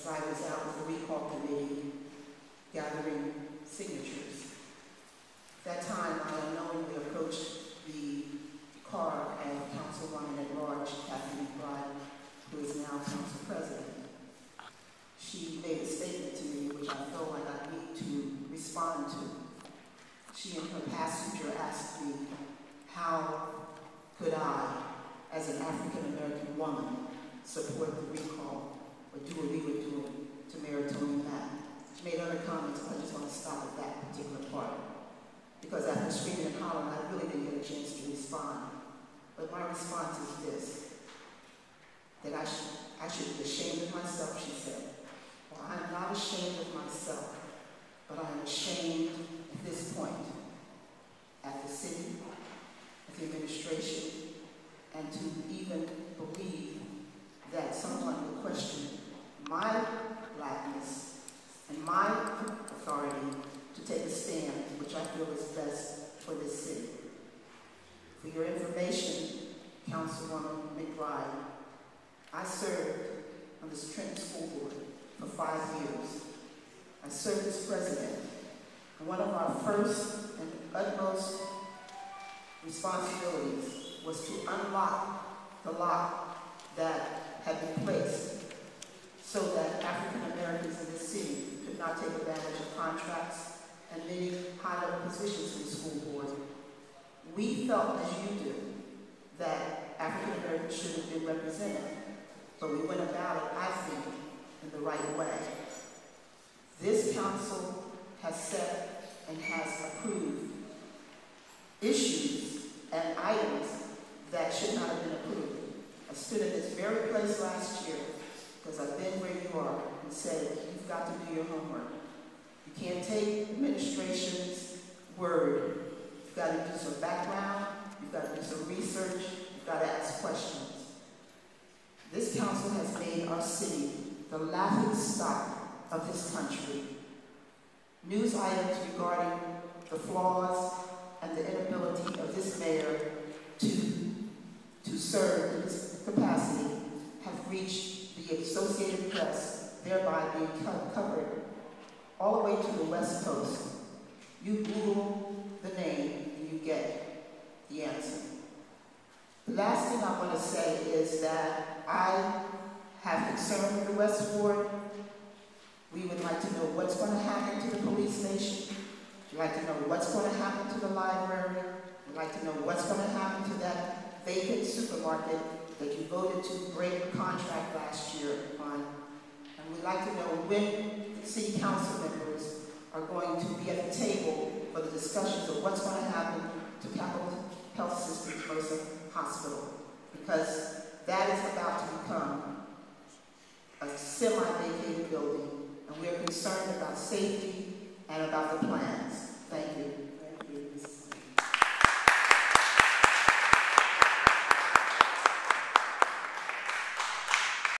as I was out with the recall committee gathering signatures. At that time, I unknowingly approached the car of Councilwoman at Large, Carolyn Dent-Clark, who is now Council President. She made a statement to me which I felt like I need to respond to. She and her passenger asked me, how could I, as an African-American woman, support the recall or do what we were doing to Mayor Tony Mack? She made other comments, but I just want to stop at that particular part. Because after screaming and hollering, I really didn't get a chance to respond. But my response is this, that I should be ashamed of myself, she said. Well, I'm not ashamed of myself, but I am ashamed at this point, at the city, at the administration, and to even believe that someone would question my blackness and my authority to take a stand, which I feel is best for this city. For your information, Councilwoman McBride, I served on this Trenton School Board for 5 years. I served as president, and one of our first and utmost responsibilities was to unlock the lock that had been placed so that African Americans in this city could not take advantage of contracts and many high-level positions in the school board. We felt, as you do, that African Americans should have been represented, but we went about it, I think, in the right way. This council has set and has approved issues and items that should not have been approved. I stood at this very place last year, because I've been where you are, and said, you've got to do your homework. You can't take administration's word. You've got to do some background, you've got to do some research, you've got to ask questions. This council has made our city the laughing stock of this country. News items regarding the flaws and the inability of this mayor to serve in this capacity have reached the Associated Press, thereby being covered all the way to the West Coast. You Google the name and you get the answer. The last thing I want to say is that I have concern with the West Ward. We would like to know what's going to happen to the police station. We'd like to know what's going to happen to the library. We'd like to know what's going to happen to that vacant supermarket that you voted to break a contract last year on. And we'd like to know when the city council members are going to be at the table for the discussions of what's going to happen to Capital Health Systems Mercer Hospital, because that is about to become a semi-vacated building, and we are concerned about safety and about the plans. Thank you.